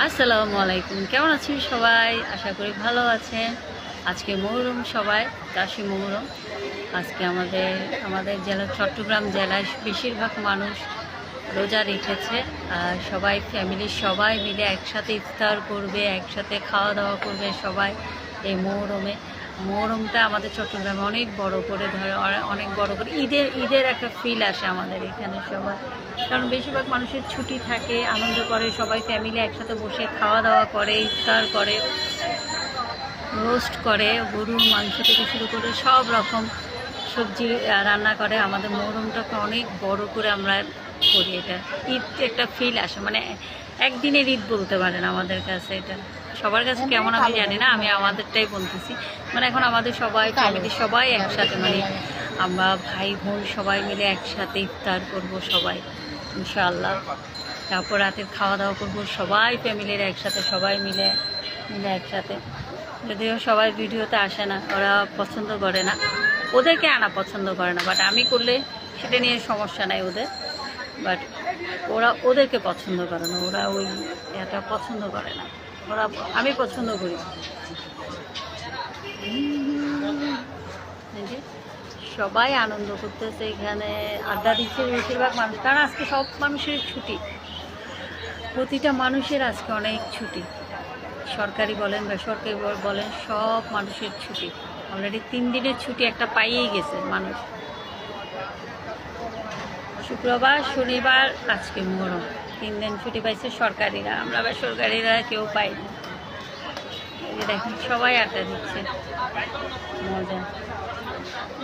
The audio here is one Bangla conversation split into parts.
আসসালামু আলাইকুম, কেমন আছেন সবাই? আশা করি ভালো আছেন। আজকে মুহররম, সবাই 10ই মুহররম। আজকে আমাদের জেলা চট্টগ্রাম জেলায় বেশিরভাগ মানুষ রোজা রেখেছে। আর সবাই ফ্যামিলির সবাই মিলে একসাথে ইফতার করবে, একসাথে খাওয়া দাওয়া করবে সবাই এই মুহররমটা আমাদের চট্টগ্রামে অনেক বড় করে ধরে, অনেক বড় করে ঈদের একটা ফিল আসে আমাদের এখানে সবাই। কারণ বেশিরভাগ মানুষের ছুটি থাকে, আনন্দ করে, সবাই ফ্যামিলি একসাথে বসে খাওয়া দাওয়া করে, ইফতার করে, রোস্ট করে, গরুর মাংস থেকে শুরু করে সব রকম সবজি রান্না করে। আমাদের মুহররমটাকে অনেক বড় করে আমরা করি। এটা ঈদ একটা ফিল আসে, মানে একদিনের ঈদ বলতে পারেন আমাদের কাছে। এটা সবার কাছে কেমন আমি জানি না, আমি আমাদেরটাই বলতেছি। মানে এখন আমাদের সবাই ফ্যামিলি সবাই একসাথে, মানে আমরা ভাই বোন সবাই মিলে একসাথে ইফতার করব সবাই ইনশাআল্লাহ। তারপর রাতের খাওয়া দাওয়া করব সবাই ফ্যামিলির একসাথে, সবাই মিলে একসাথে। যদিও সবাই ভিডিওতে আসে না, ওরা পছন্দ করে না, ওদেরকে আনা পছন্দ করে না, বাট আমি করলে সেটা নিয়ে সমস্যা নাই ওদের। বাট ওদেরকে পছন্দ করে না, ওরা ওই এটা পছন্দ করে না, আমি পছন্দ করি। সবাই আনন্দ করতেছে এখানে, আড্ডা দিচ্ছে বেশিরভাগ মানুষ, কারণ আজকে সব মানুষের ছুটি, প্রতিটা মানুষের আজকে অনেক ছুটি, সরকারি বলেন বেসরকারি বলেন, সব মানুষের ছুটি। অলরেডি 3 দিনের ছুটি একটা পাইয়েই গেছে মানুষ। শুক্রবার, শনিবার, আজকে মুহররম, 3 দিন ছুটি পাইছে সরকারিরা, আমরা বেসরকারিরা কেউ পাই না। দেখেন সবাই আড্ডা দিচ্ছে, মজা।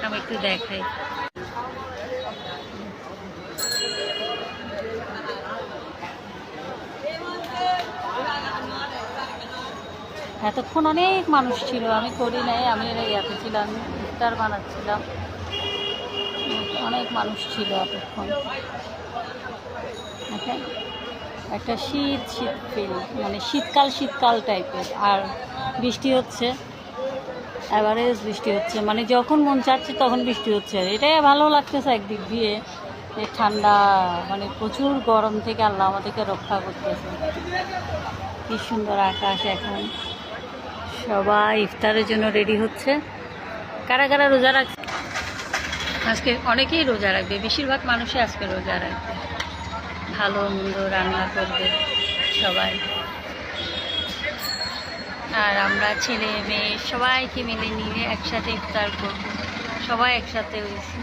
আমি একটু দেখাই। এতক্ষণ অনেক মানুষ ছিল, আমি করি নাই, আমি ইয়াতে ছিলাম, ইফতার বানাচ্ছিলাম। অনেক মানুষ ছিল এতক্ষণ। একটা শীত ফিল, মানে শীতকাল টাইপের। আর বৃষ্টি হচ্ছে, অ্যাভারেজ বৃষ্টি হচ্ছে, মানে যখন মন চাচ্ছে তখন বৃষ্টি হচ্ছে। এটাই ভালো লাগতেছে একদিক দিয়ে, যে ঠান্ডা, মানে প্রচুর গরম থেকে আল্লাহ আমাদেরকে রক্ষা করতেছে। কি সুন্দর আকাশ। এখন সবাই ইফতারের জন্য রেডি হচ্ছে। কারা কারা রোজা রাখছে আজকে? অনেকেই রোজা রাখবে, বেশিরভাগ মানুষই আজকে রোজা রাখবে, ভালো মন্দ রান্না করবে সবাই। আর আমরা ছেলে মেয়ে সবাইকে মিলে নিয়ে একসাথে ইফতার করবো, সবাই একসাথে হয়েছি।